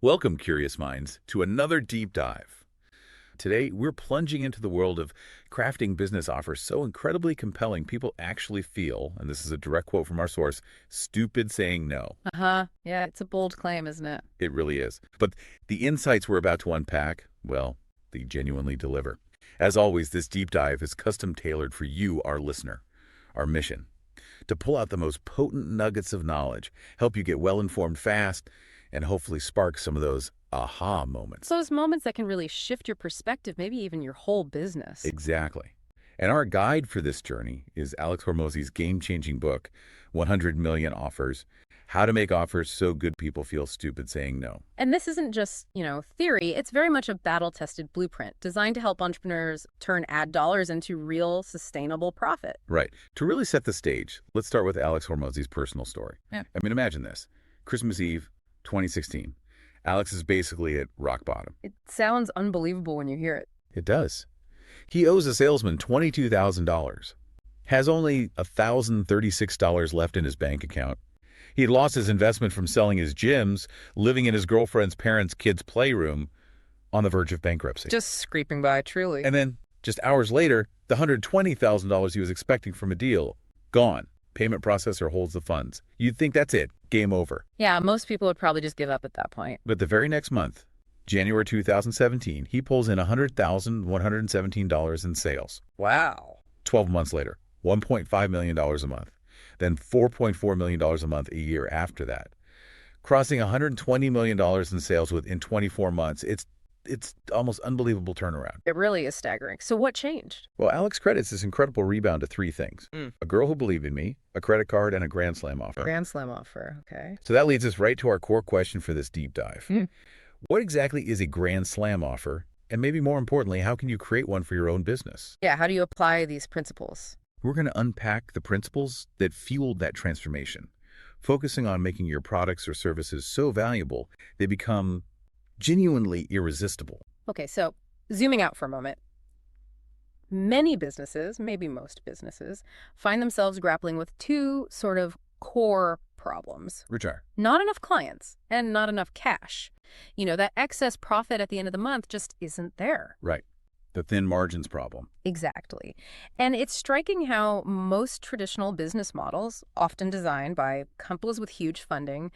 Welcome, curious minds, to another deep dive. Today, we're plunging into the world of crafting business offers so incredibly compelling people actually feel, and this is a direct quote from our source, stupid saying no. Uh-huh. Yeah, it's a bold claim, isn't it? It really is. But the insights we're about to unpack, well, they genuinely deliver. As always, this deep dive is custom tailored for you, our listener. Our mission: to pull out the most potent nuggets of knowledge, help you get well-informed fast, and hopefully spark some of those aha moments. Those moments that can really shift your perspective, maybe even your whole business. Exactly. And our guide for this journey is Alex Hormozi's game-changing book, 100 Million Offers: How to Make Offers So Good People Feel Stupid Saying No. And this isn't just, theory. It's very much a battle-tested blueprint designed to help entrepreneurs turn ad dollars into real, sustainable profit. Right. To really set the stage, let's start with Alex Hormozi's personal story. Yeah. I mean, imagine this. Christmas Eve, 2016. Alex is basically at rock bottom. It sounds unbelievable when you hear it. It does. He owes a salesman $22,000, has only $1,036 left in his bank account. He had lost his investment from selling his gyms, living in his girlfriend's parents' kids' playroom, on the verge of bankruptcy. Just scraping by, truly. And then, just hours later, the $120,000 he was expecting from a deal, gone. Payment processor holds the funds. You'd think that's it. Game over. Yeah, most people would probably just give up at that point. But the very next month, January 2017, he pulls in $100,117 in sales. Wow. 12 months later, $1.5 million a month. Then $4.4 million a month a year after that. Crossing $120 million in sales within 24 months. It's almost unbelievable turnaround. It really is staggering. So what changed? Well, Alex credits this incredible rebound to three things. A girl who believed in me, a credit card, and a Grand Slam offer. Grand Slam offer, okay. So that leads us right to our core question for this deep dive. What exactly is a Grand Slam offer? And maybe more importantly, how can you create one for your own business? Yeah, how do you apply these principles? We're going to unpack the principles that fueled that transformation, focusing on making your products or services so valuable they become genuinely irresistible. Okay, so zooming out for a moment. Many businesses, maybe most businesses, find themselves grappling with two sort of core problems. Retire. Not enough clients and not enough cash. That excess profit at the end of the month just isn't there. Right. The thin margins problem. Exactly. And it's striking how most traditional business models, often designed by companies with huge funding,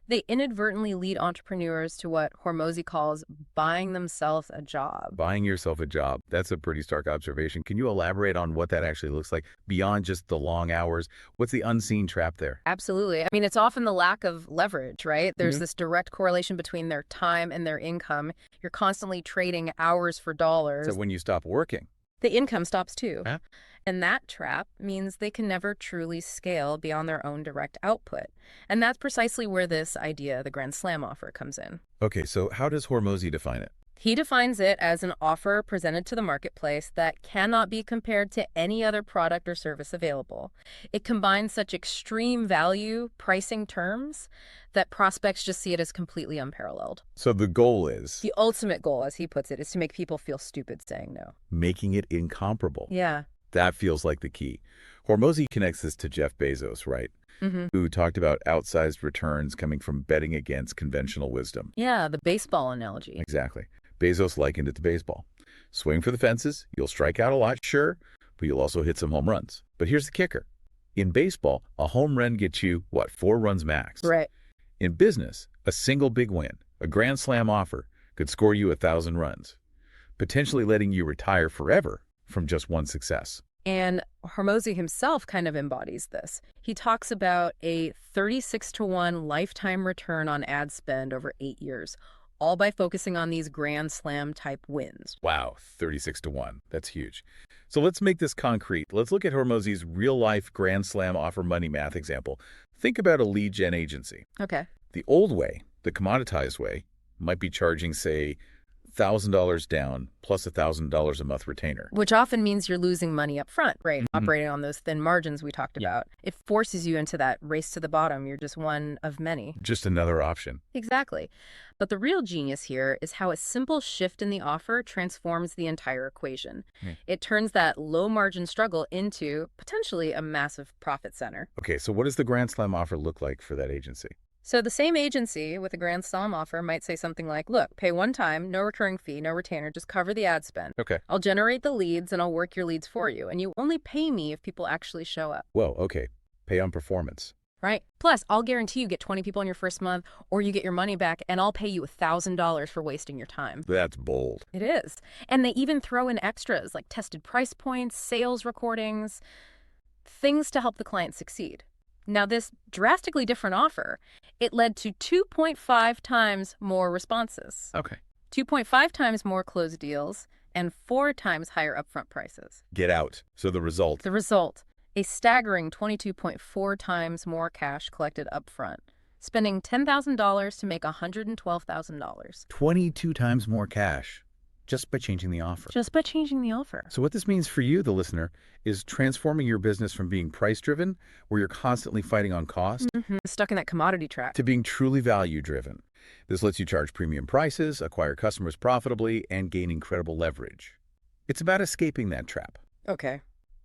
they inadvertently lead entrepreneurs to what Hormozi calls buying themselves a job. Buying yourself a job. That's a pretty stark observation. Can you elaborate on what that actually looks like beyond just the long hours? What's the unseen trap there? Absolutely. I mean, it's often the lack of leverage, right? There's this direct correlation between their time and their income. You're constantly trading hours for dollars. So when you stop working, the income stops too. Huh? And that trap means they can never truly scale beyond their own direct output. And that's precisely where this idea, the Grand Slam offer, comes in. Okay, so how does Hormozi define it? He defines it as an offer presented to the marketplace that cannot be compared to any other product or service available. It combines such extreme value pricing terms that prospects just see it as completely unparalleled. So the goal is? The ultimate goal, as he puts it, is to make people feel stupid saying no. Making it incomparable. Yeah. That feels like the key. Hormozi connects this to Jeff Bezos, right? Who talked about outsized returns coming from betting against conventional wisdom. Yeah, the baseball analogy. Exactly. Bezos likened it to baseball. Swing for the fences. You'll strike out a lot, sure, but you'll also hit some home runs. But here's the kicker. In baseball, a home run gets you, 4 runs max? Right. In business, a single big win, a Grand Slam offer, could score you 1,000 runs, potentially letting you retire forever from just one success. And Hormozi himself kind of embodies this. He talks about a 36-to-1 lifetime return on ad spend over 8 years, all by focusing on these Grand Slam type wins. Wow, 36-to-1. That's huge. So let's make this concrete. Let's look at Hormozi's real-life Grand Slam offer money math example. Think about a lead gen agency. Okay. The old way, the commoditized way, might be charging, say, $1,000 down plus $1,000 a month retainer. Which often means you're losing money up front, right? Operating on those thin margins we talked about. It forces you into that race to the bottom. You're just one of many. Just another option. Exactly. But the real genius here is how a simple shift in the offer transforms the entire equation. It turns that low margin struggle into potentially a massive profit center. Okay, so what does the Grand Slam offer look like for that agency? So the same agency with a Grand Slam offer might say something like, look, pay one time, no recurring fee, no retainer, just cover the ad spend. Okay. I'll generate the leads and I'll work your leads for you. And you only pay me if people actually show up. Whoa, okay. Pay on performance. Right. Plus, I'll guarantee you get 20 people in your first month or you get your money back and I'll pay you $1,000 for wasting your time. That's bold. It is. And they even throw in extras like tested price points, sales recordings, things to help the client succeed. Now, this drastically different offer, it led to 2.5 times more responses, Okay. 2.5 times more closed deals, and 4 times higher upfront prices. Get out. So the result. The result, a staggering 22.4 times more cash collected upfront, spending $10,000 to make $112,000. 22 times more cash just by changing the offer. Just by changing the offer. So what this means for you, the listener, is transforming your business from being price-driven, where you're constantly fighting on cost, Stuck in that commodity trap. to being truly value-driven. This lets you charge premium prices, acquire customers profitably, and gain incredible leverage. It's about escaping that trap. Okay.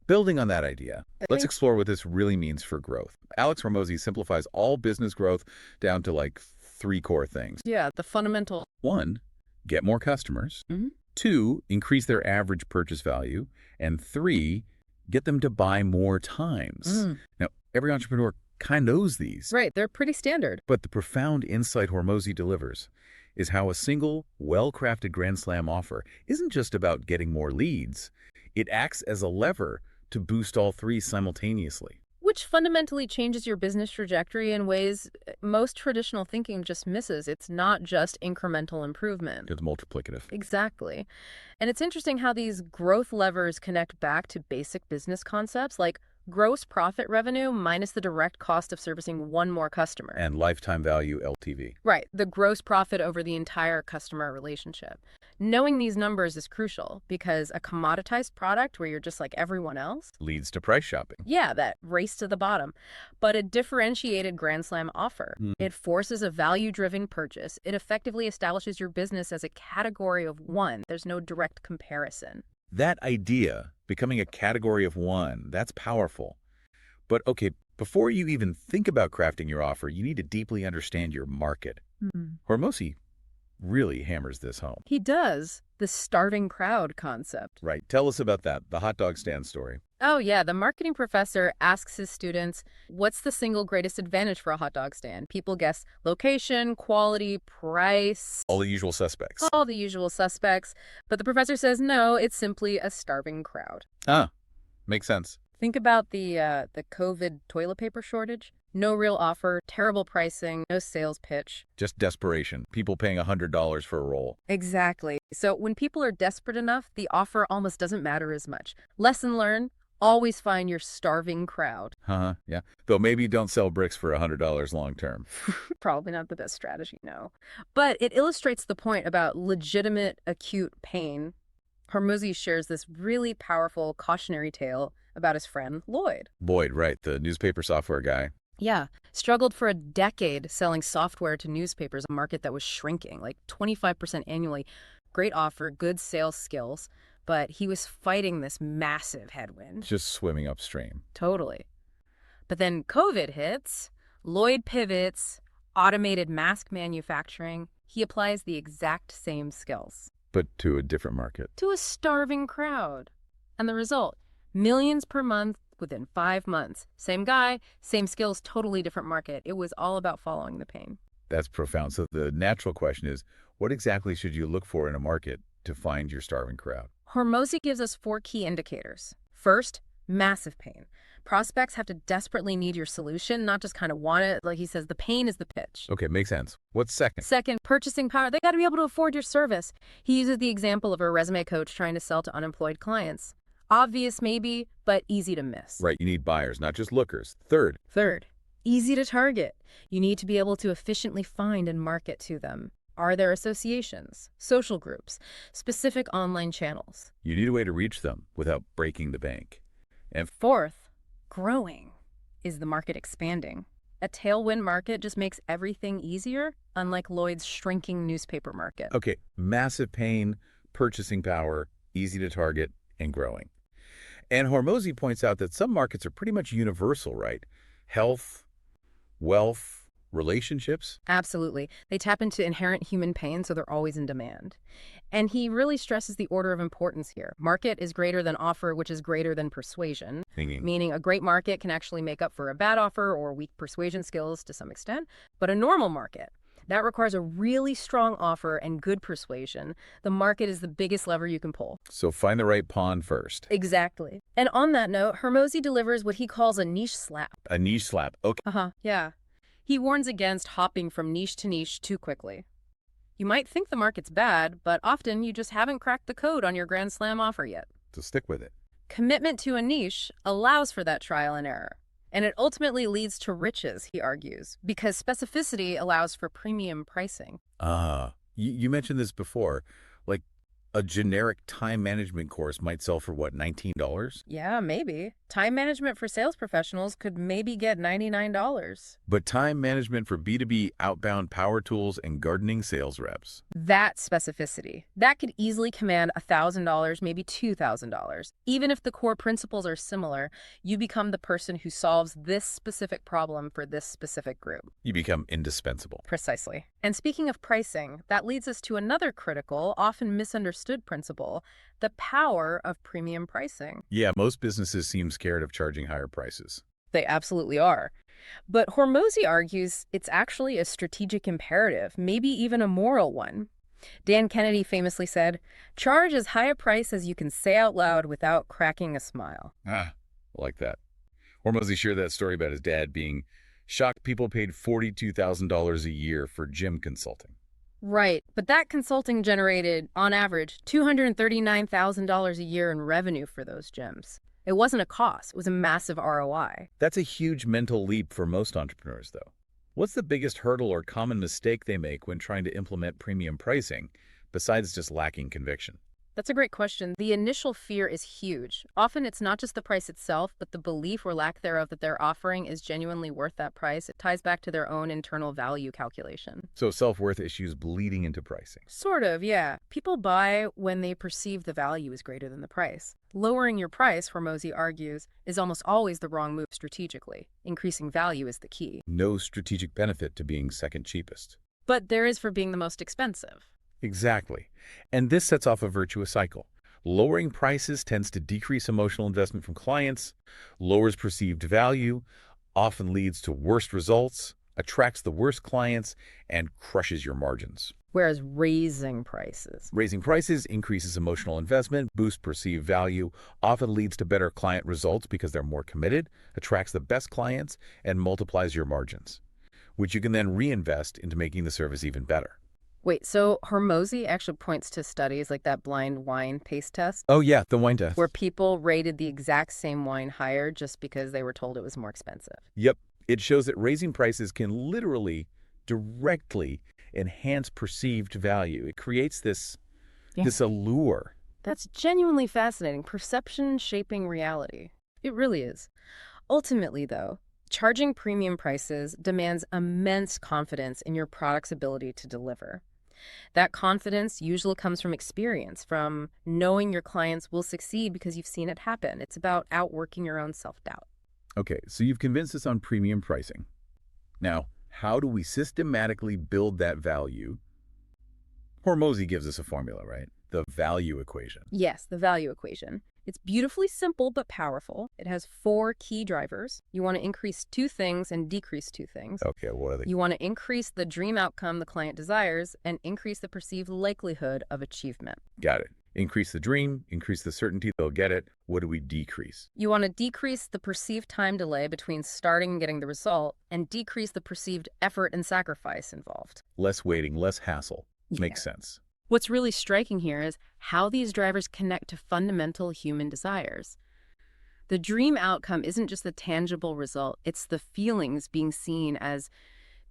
Building on that idea, let's explore what this really means for growth. Alex Hormozi simplifies all business growth down to like 3 core things. Yeah, the fundamental. 1, get more customers. Mhm. 2, increase their average purchase value. And 3, get them to buy more times. Now, every entrepreneur kind of knows these. Right, they're pretty standard. But the profound insight Hormozi delivers is how a single, well-crafted Grand Slam offer isn't just about getting more leads. It acts as a lever to boost all 3 simultaneously. Which fundamentally changes your business trajectory in ways most traditional thinking just misses. It's not just incremental improvement. It's multiplicative. Exactly. And it's interesting how these growth levers connect back to basic business concepts like gross profit revenue minus the direct cost of servicing one more customer. And lifetime value LTV. Right, the gross profit over the entire customer relationship. Knowing these numbers is crucial because a commoditized product where you're just like everyone else Leads to price shopping. yeah, that race to the bottom. But a differentiated Grand Slam offer. It forces a value-driven purchase. It effectively establishes your business as a category of one. There's no direct comparison. That idea, becoming a category of one, that's powerful. But okay, before you even think about crafting your offer, you need to deeply understand your market. Hormozi really hammers this home. He does. The starving crowd concept. Right. Tell us about that, the hot dog stand story. Oh, yeah. The marketing professor asks his students, what's the single greatest advantage for a hot dog stand? People guess location, quality, price. All the usual suspects. All the usual suspects. But the professor says, no, it's simply a starving crowd. Ah, makes sense. Think about the COVID toilet paper shortage. No real offer, terrible pricing, no sales pitch. Just desperation. People paying $100 for a roll. Exactly. So when people are desperate enough, the offer almost doesn't matter as much. Lesson learned, always find your starving crowd. Yeah. Though maybe don't sell bricks for $100 long term. Probably not the best strategy, no. But it illustrates the point about legitimate acute pain. Hormozi shares this really powerful cautionary tale about his friend Lloyd. Lloyd, right, the newspaper software guy. Yeah, struggled for a decade selling software to newspapers, a market that was shrinking, like 25% annually. Great offer, good sales skills, but he was fighting this massive headwind. Just swimming upstream. Totally. But then COVID hits, Lloyd pivots, automated mask manufacturing. He applies the exact same skills. But to a different market. To a starving crowd. And the result, millions per month within 5 months. Same guy, same skills, totally different market. It was all about following the pain. That's profound. So the natural question is, what exactly should you look for in a market to find your starving crowd? Hormozi gives us 4 key indicators. First, massive pain. Prospects have to desperately need your solution, not just kind of want it. Like he says, the pain is the pitch. Okay, makes sense. What's second? Second, purchasing power. They got to be able to afford your service. He uses the example of a resume coach trying to sell to unemployed clients. Obvious maybe, but easy to miss. Right, you need buyers, not just lookers. Third, Easy to target. You need to be able to efficiently find and market to them. Are there associations, social groups, specific online channels? you need a way to reach them without breaking the bank. And Fourth, growing. Is the market expanding? A tailwind market just makes everything easier, unlike Lloyd's shrinking newspaper market. okay, massive pain, purchasing power, easy to target, and growing. And Hormozi points out that some markets are pretty much universal, right? Health, wealth, relationships? Absolutely. They tap into inherent human pain, so they're always in demand. And he really stresses the order of importance here. Market is greater than offer, which is greater than persuasion, Thinking. meaning a great market can actually make up for a bad offer or weak persuasion skills to some extent. But a normal market, that requires a really strong offer and good persuasion. The market is the biggest lever you can pull. So find the right pawn first. Exactly. And on that note, Hormozi delivers what he calls a niche slap. A niche slap. Okay. Yeah. He warns against hopping from niche to niche too quickly. You might think the market's bad, but often you just haven't cracked the code on your Grand Slam offer yet. So stick with it. Commitment to a niche allows for that trial and error. And it ultimately leads to riches, he argues, because specificity allows for premium pricing. You mentioned this before. Like a generic time management course might sell for what, $19? Yeah, maybe. Time management for sales professionals could maybe get $99. But time management for B2B outbound power tools and gardening sales reps. That specificity, that could easily command $1,000, maybe $2,000. Even if the core principles are similar, you become the person who solves this specific problem for this specific group. You become indispensable. Precisely. And speaking of pricing, that leads us to another critical, often misunderstood principle, the power of premium pricing. Yeah, most businesses seem scared of charging higher prices. They absolutely are. But Hormozi argues it's actually a strategic imperative, maybe even a moral one. Dan Kennedy famously said, "Charge as high a price as you can say out loud without cracking a smile." I like that. Hormozi shared that story about his dad being shocked people paid $42,000 a year for gym consulting. Right, but that consulting generated, on average, $239,000 a year in revenue for those gyms. It wasn't a cost, it was a massive ROI. That's a huge mental leap for most entrepreneurs, though. What's the biggest hurdle or common mistake they make when trying to implement premium pricing, besides just lacking conviction? That's a great question. The initial fear is huge. Often it's not just the price itself, but the belief or lack thereof that their offering is genuinely worth that price. It ties back to their own internal value calculation. So self-worth issues bleeding into pricing. Sort of, yeah. People buy when they perceive the value is greater than the price. Lowering your price, Hormozi argues, is almost always the wrong move strategically. Increasing value is the key. No strategic benefit to being second cheapest. But there is for being the most expensive. Exactly. And this sets off a virtuous cycle. Lowering prices tends to decrease emotional investment from clients, lowers perceived value, often leads to worse results, attracts the worst clients, and crushes your margins. Whereas raising prices increases emotional investment, boosts perceived value, often leads to better client results because they're more committed, attracts the best clients, and multiplies your margins, which you can then reinvest into making the service even better. Wait, so Hormozi actually points to studies like that blind wine taste test? Oh yeah, the wine test. Where people rated the exact same wine higher just because they were told it was more expensive. Yep. It shows that raising prices can literally, directly enhance perceived value. It creates this allure. That's genuinely fascinating. Perception shaping reality. It really is. Ultimately, though, charging premium prices demands immense confidence in your product's ability to deliver. That confidence usually comes from experience, from knowing your clients will succeed because you've seen it happen. It's about outworking your own self-doubt. Okay, so you've convinced us on premium pricing. Now, how do we systematically build that value? Hormozi gives us a formula, right? The value equation. Yes, the value equation. It's beautifully simple but powerful. It has 4 key drivers. You want to increase 2 things and decrease 2 things. Okay, what are they? You want to increase the dream outcome the client desires and increase the perceived likelihood of achievement. Got it. Increase the dream, increase the certainty they'll get it. What do we decrease? You want to decrease the perceived time delay between starting and getting the result and decrease the perceived effort and sacrifice involved. Less waiting, less hassle. Yeah. Makes sense. What's really striking here is how these drivers connect to fundamental human desires. The dream outcome isn't just the tangible result, it's the feelings being seen as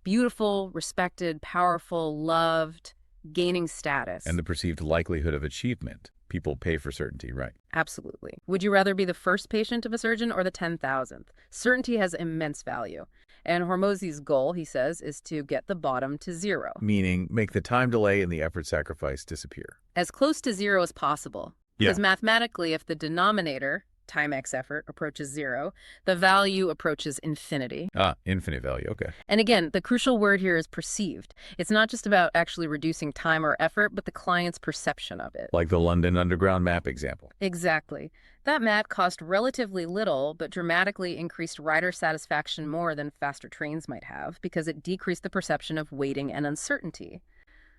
beautiful, respected, powerful, loved, gaining status. And the perceived likelihood of achievement. People pay for certainty, right? Absolutely. Would you rather be the first patient of a surgeon or the 10,000th? Certainty has immense value. And Hormozi's goal, he says, is to get the bottom to 0. Meaning make the time delay and the effort sacrifice disappear. As close to 0 as possible. Because mathematically, if the denominator, time x effort approaches zero, the value approaches infinity. Ah, infinite value. Okay. And again, the crucial word here is perceived. It's not just about actually reducing time or effort, but the client's perception of it. Like the London Underground map example. Exactly. That map cost relatively little, but dramatically increased rider satisfaction more than faster trains might have because it decreased the perception of waiting and uncertainty.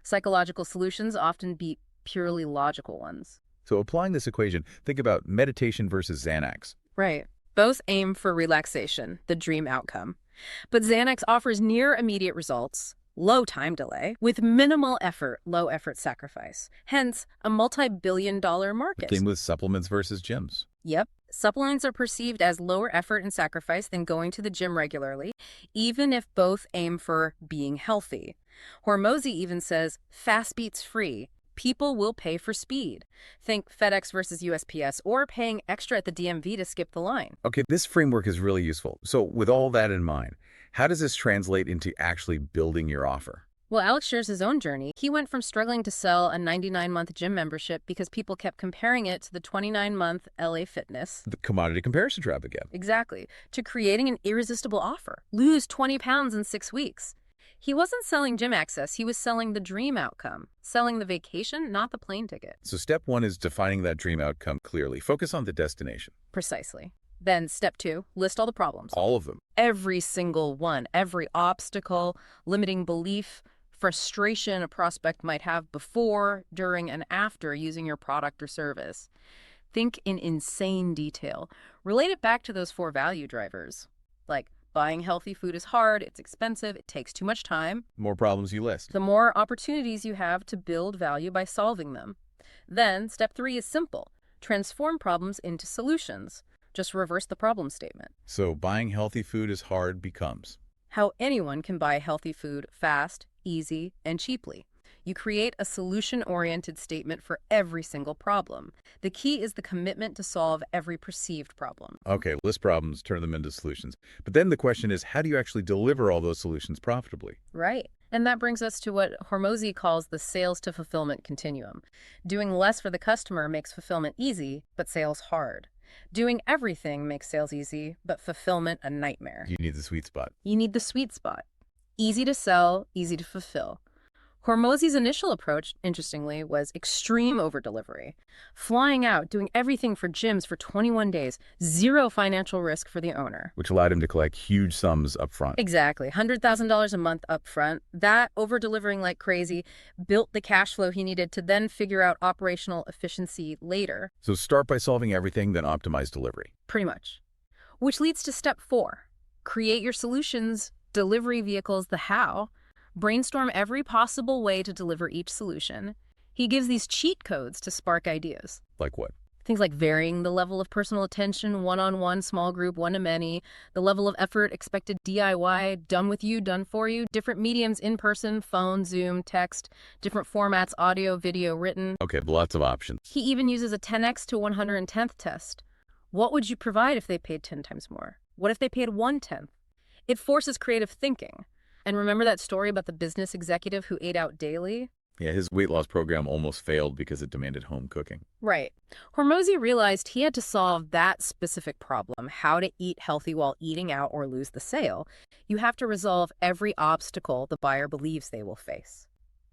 Psychological solutions often beat purely logical ones. So applying this equation, think about meditation versus Xanax. Right. Both aim for relaxation, the dream outcome. But Xanax offers near immediate results, low time delay, with minimal effort, low effort sacrifice. Hence, a multi-billion-dollar market. Same with supplements versus gyms. Yep. Supplements are perceived as lower effort and sacrifice than going to the gym regularly, even if both aim for being healthy. Hormozi even says, fast beats free. People will pay for speed. Think FedEx versus USPS or paying extra at the DMV to skip the line. Okay, this framework is really useful. So with all that in mind, how does this translate into actually building your offer? Well, Alex shares his own journey. He went from struggling to sell a 99-month gym membership because people kept comparing it to the 29-month LA Fitness. The commodity comparison trap again. Exactly. To creating an irresistible offer. Lose 20 pounds in 6 weeks. He wasn't selling gym access, he was selling the dream outcome, selling the vacation, not the plane ticket. So step one is defining that dream outcome clearly. Focus on the destination. Precisely. Then step 2, list all the problems. All of them. Every single one, every obstacle, limiting belief, frustration a prospect might have before, during, and after using your product or service. Think in insane detail. Relate it back to those 4 value drivers, like buying healthy food is hard, it's expensive, it takes too much time. More problems you list. The more opportunities you have to build value by solving them. Then, step 3 is simple. Transform problems into solutions. Just reverse the problem statement. So buying healthy food is hard becomes How anyone can buy healthy food fast, easy, and cheaply. You create a solution-oriented statement for every single problem. The key is the commitment to solve every perceived problem. Okay, list problems, turn them into solutions. But then the question is, how do you actually deliver all those solutions profitably? Right. And that brings us to what Hormozi calls the sales to fulfillment continuum. Doing less for the customer makes fulfillment easy, but sales hard. Doing everything makes sales easy, but fulfillment a nightmare. You need the sweet spot. You need the sweet spot. Easy to sell, easy to fulfill. Hormozi's initial approach, interestingly, was extreme over-delivery. Flying out, doing everything for gyms for 21 days, zero financial risk for the owner. Which allowed him to collect huge sums up front. Exactly. $100,000 a month up front. That, over-delivering like crazy, built the cash flow he needed to then figure out operational efficiency later. So start by solving everything, then optimize delivery. Pretty much. Which leads to step 4. Create your solutions, delivery vehicles, the how. Brainstorm every possible way to deliver each solution. He gives these cheat codes to spark ideas. Like what? Things like varying the level of personal attention, one-on-one, small group, one-to-many, the level of effort, expected DIY, done with you, done for you, different mediums, in-person, phone, Zoom, text, different formats, audio, video, written. Okay, lots of options. He even uses a 10x to 110th test. What would you provide if they paid 10 times more? What if they paid 1/10? It forces creative thinking. And remember that story about the business executive who ate out daily? Yeah, his weight loss program almost failed because it demanded home cooking. Right. Hormozi realized he had to solve that specific problem, how to eat healthy while eating out or lose the sale. You have to resolve every obstacle the buyer believes they will face.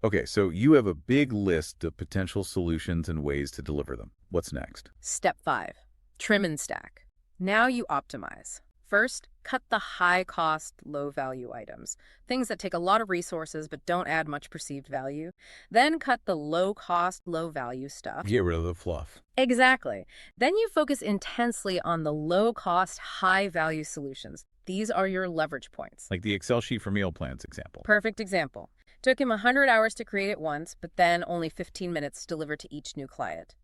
Okay, so you have a big list of potential solutions and ways to deliver them. What's next? Step 5. Trim and stack. Now you optimize. First, cut the high-cost, low-value items, things that take a lot of resources but don't add much perceived value. Then cut the low-cost, low-value stuff. Get rid of the fluff. Exactly. Then you focus intensely on the low-cost, high-value solutions. These are your leverage points. Like the Excel sheet for meal plans example. Perfect example. Took him 100 hours to create it once, but then only 15 minutes delivered to each new client.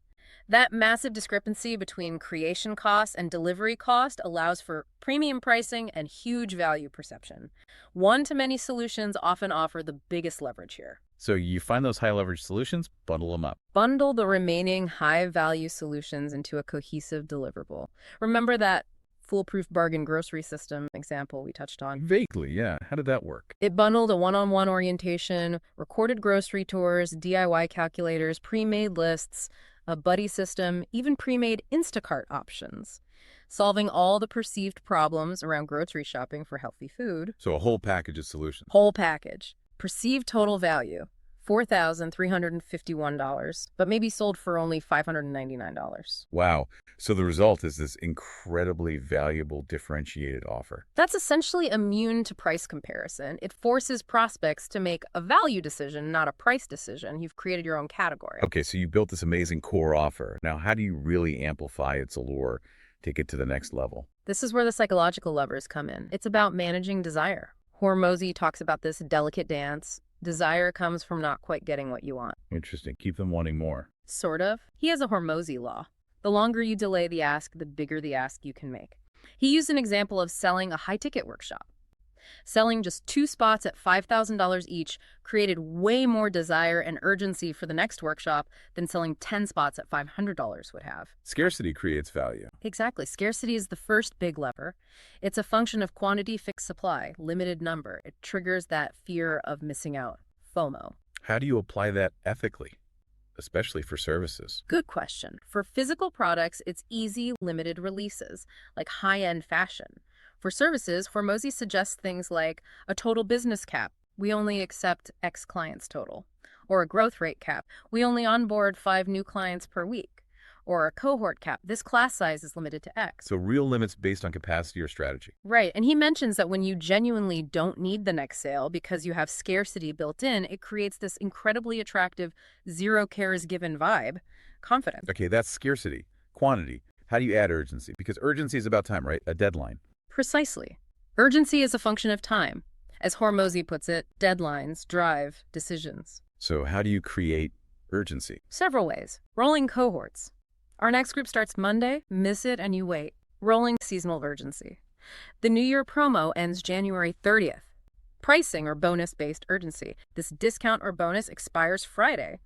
That massive discrepancy between creation cost and delivery cost allows for premium pricing and huge value perception. One-to-many solutions often offer the biggest leverage here. So you find those high leverage solutions, bundle them up. Bundle the remaining high-value solutions into a cohesive deliverable. Remember that foolproof bargain grocery system example we touched on? Vaguely, yeah. How did that work? It bundled a one-on-one orientation, recorded grocery tours, DIY calculators, pre-made lists, a buddy system, even pre-made Instacart options, solving all the perceived problems around grocery shopping for healthy food. So a whole package of solutions. Whole package. Perceived total value, $4,351, but maybe sold for only $599. Wow. So the result is this incredibly valuable differentiated offer. That's essentially immune to price comparison. It forces prospects to make a value decision, not a price decision. You've created your own category. Okay, so you built this amazing core offer. Now, how do you really amplify its allure, take it to the next level? This is where the psychological levers come in. It's about managing desire. Hormozi talks about this delicate dance. Desire comes from not quite getting what you want. Interesting. Keep them wanting more. Sort of. He has a Hormozi law. The longer you delay the ask, the bigger the ask you can make. He used an example of selling a high-ticket workshop. Selling just 2 spots at $5,000 each created way more desire and urgency for the next workshop than selling 10 spots at $500 would have. Scarcity creates value. Exactly. Scarcity is the first big lever. It's a function of quantity, fixed supply, limited number. It triggers that fear of missing out, FOMO. How do you apply that ethically, especially for services? Good question. For physical products, it's easy, limited releases, like high-end fashion. For services, Hormozi suggests things like a total business cap. We only accept X clients total. Or a growth rate cap. We only onboard 5 new clients per week. Or a cohort cap. This class size is limited to X. So real limits based on capacity or strategy. Right. And he mentions that when you genuinely don't need the next sale because you have scarcity built in, it creates this incredibly attractive zero cares given vibe. Confidence. Okay, that's scarcity. Quantity. How do you add urgency? Because urgency is about time, right? A deadline. Precisely. Urgency is a function of time. As Hormozi puts it, deadlines drive decisions. So how do you create urgency? Several ways. Rolling cohorts. Our next group starts Monday, miss it and you wait. Rolling seasonal urgency. The New Year promo ends January 30th. Pricing or bonus-based urgency. This discount or bonus expires Friday.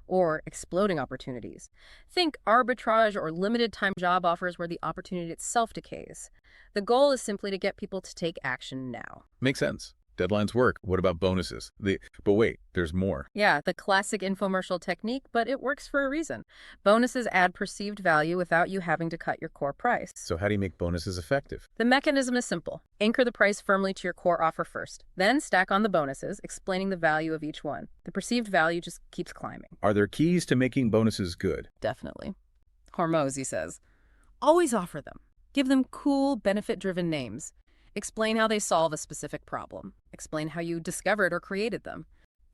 Or exploding opportunities. Think arbitrage or limited time job offers where the opportunity itself decays. The goal is simply to get people to take action now. Makes sense. Deadlines work. What about bonuses? But wait, there's more. Yeah, the classic infomercial technique, but it works for a reason. Bonuses add perceived value without you having to cut your core price. So how do you make bonuses effective? The mechanism is simple. Anchor the price firmly to your core offer first. Then stack on the bonuses, explaining the value of each one. The perceived value just keeps climbing. Are there keys to making bonuses good? Definitely. Hormozi says, always offer them. Give them cool, benefit-driven names. Explain how they solve a specific problem. Explain how you discovered or created them.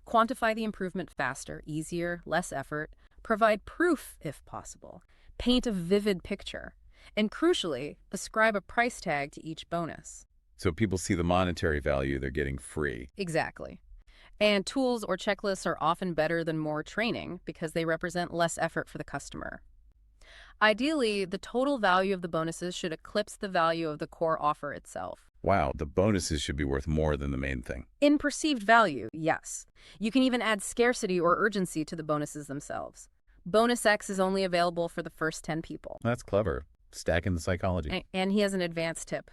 Quantify the improvement faster, easier, less effort. Provide proof if possible. Paint a vivid picture. And crucially, ascribe a price tag to each bonus. So people see the monetary value they're getting free. Exactly. And tools or checklists are often better than more training because they represent less effort for the customer. Ideally, the total value of the bonuses should eclipse the value of the core offer itself. Wow, the bonuses should be worth more than the main thing. In perceived value, yes. You can even add scarcity or urgency to the bonuses themselves. Bonus X is only available for the first 10 people. That's clever. Stacking the psychology. And he has an advanced tip.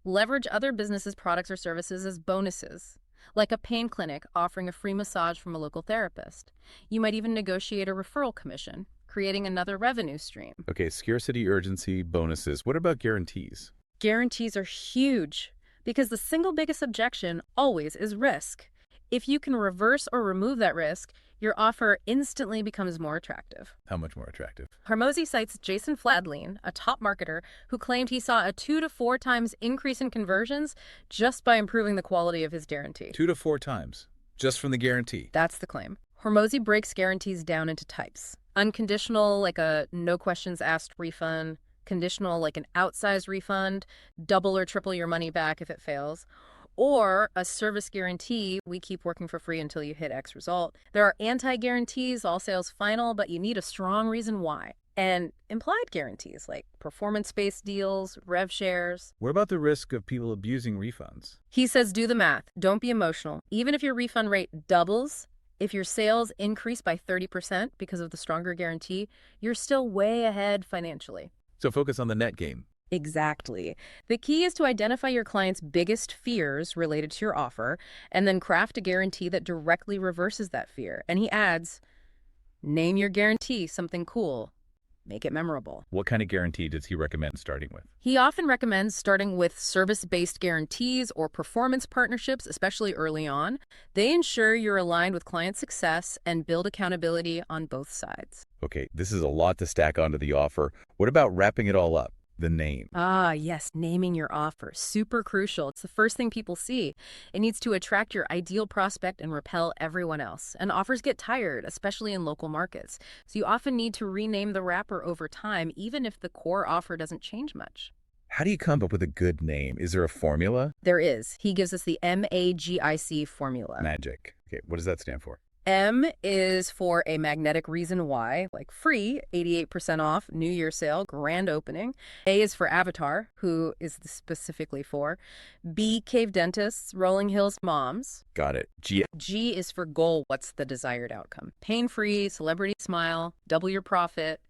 Leverage other businesses' products or services as bonuses, like a pain clinic offering a free massage from a local therapist. You might even negotiate a referral commission, creating another revenue stream. Okay, scarcity, urgency, bonuses. What about guarantees? Guarantees are huge because the single biggest objection always is risk. If you can reverse or remove that risk, your offer instantly becomes more attractive. How much more attractive? Hormozi cites Jason Fladlien, a top marketer, who claimed he saw a 2 to 4 times increase in conversions just by improving the quality of his guarantee. 2 to 4 times, just from the guarantee. That's the claim. Hormozi breaks guarantees down into types. Unconditional, like a no questions asked refund. Conditional, like an outsized refund, double or triple your money back if it fails. Or a service guarantee, we keep working for free until you hit X result. There are anti-guarantees, all sales final, but you need a strong reason why. And implied guarantees, like performance-based deals, rev shares. What about the risk of people abusing refunds? He says do the math. Don't be emotional. Even if your refund rate doubles, if your sales increase by 30% because of the stronger guarantee, you're still way ahead financially. So focus on the net gain. Exactly. The key is to identify your client's biggest fears related to your offer and then craft a guarantee that directly reverses that fear. And he adds, name your guarantee something cool. make it memorable. What kind of guarantee does he recommend starting with? He often recommends starting with service-based guarantees or performance partnerships, especially early on. They ensure you're aligned with client success and build accountability on both sides. Okay, this is a lot to stack onto the offer. What about wrapping it all up? The name. Ah, yes, naming your offer. Super crucial. It's the first thing people see. It needs to attract your ideal prospect and repel everyone else. And offers get tired, especially in local markets. So you often need to rename the wrapper over time, even if the core offer doesn't change much. How do you come up with a good name? Is there a formula? There is. He gives us the MAGIC formula. Magic. Okay, what does that stand for? M is for a magnetic reason why, like free, 88% off, New Year sale, grand opening. A is for avatar, who is specifically for. B, cave dentists, Rolling Hills moms. Got it. G. G is for goal, what's the desired outcome? Pain-free, celebrity smile, double your profit.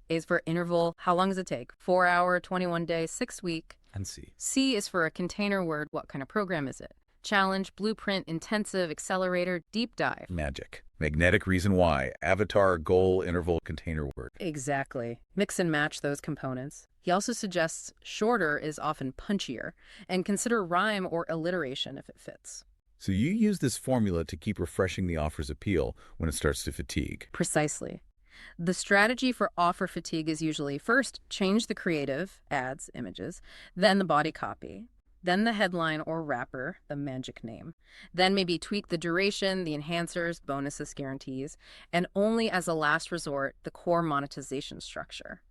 A is for interval, how long does it take? 4 hour, 21 day, 6 week. And C. C is for a container word, what kind of program is it? Challenge, blueprint, intensive, accelerator, deep dive. Magic. Magnetic reason why. Avatar, goal, interval, container word. Exactly. Mix and match those components. He also suggests shorter is often punchier, and consider rhyme or alliteration if it fits. So you use this formula to keep refreshing the offer's appeal when it starts to fatigue. Precisely. The strategy for offer fatigue is usually first, change the creative, ads, images, then the body copy, then the headline or wrapper, the magic name. Then maybe tweak the duration, the enhancers, bonuses, guarantees, and only as a last resort, the core monetization structure.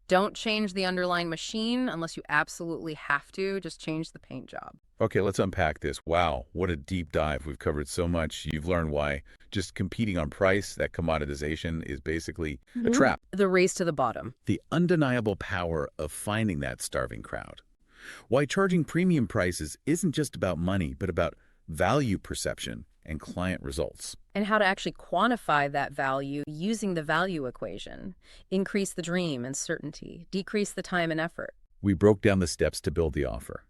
Don't change the underlying machine unless you absolutely have to. Just change the paint job. Okay, let's unpack this. Wow, what a deep dive. We've covered so much. You've learned why just competing on price, that commoditization, is basically a trap. The race to the bottom. The undeniable power of finding that starving crowd. Why charging premium prices isn't just about money, but about value perception and client results. And how to actually quantify that value using the value equation. Increase the dream and certainty. Decrease the time and effort. We broke down the steps to build the offer.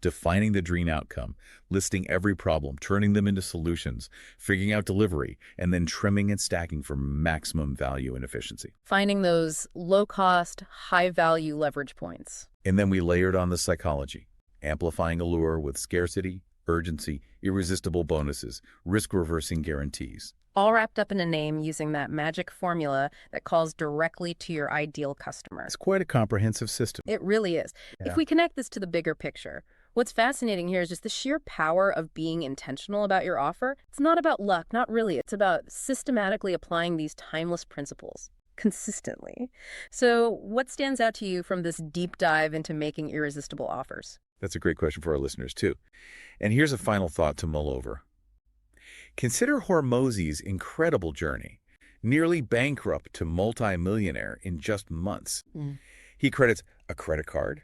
Defining the dream outcome, listing every problem, turning them into solutions, figuring out delivery, and then trimming and stacking for maximum value and efficiency. Finding those low-cost, high-value leverage points. And then we layered on the psychology, amplifying allure with scarcity, urgency, irresistible bonuses, risk-reversing guarantees. All wrapped up in a name using that magic formula that calls directly to your ideal customer. It's quite a comprehensive system. It really is. Yeah. If we connect this to the bigger picture, what's fascinating here is just the sheer power of being intentional about your offer. It's not about luck, not really. It's about systematically applying these timeless principles consistently. So what stands out to you from this deep dive into making irresistible offers? That's a great question for our listeners, too. And here's a final thought to mull over. Consider Hormozi's incredible journey, nearly bankrupt to multi-millionaire in just months. He credits a credit card,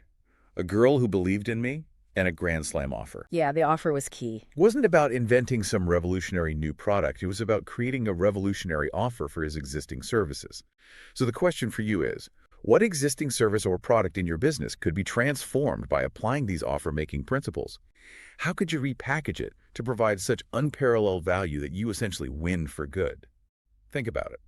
a girl who believed in me, and a Grand Slam offer. Yeah, the offer was key. It wasn't about inventing some revolutionary new product. It was about creating a revolutionary offer for his existing services. So the question for you is, what existing service or product in your business could be transformed by applying these offer-making principles? How could you repackage it to provide such unparalleled value that you essentially win for good? Think about it.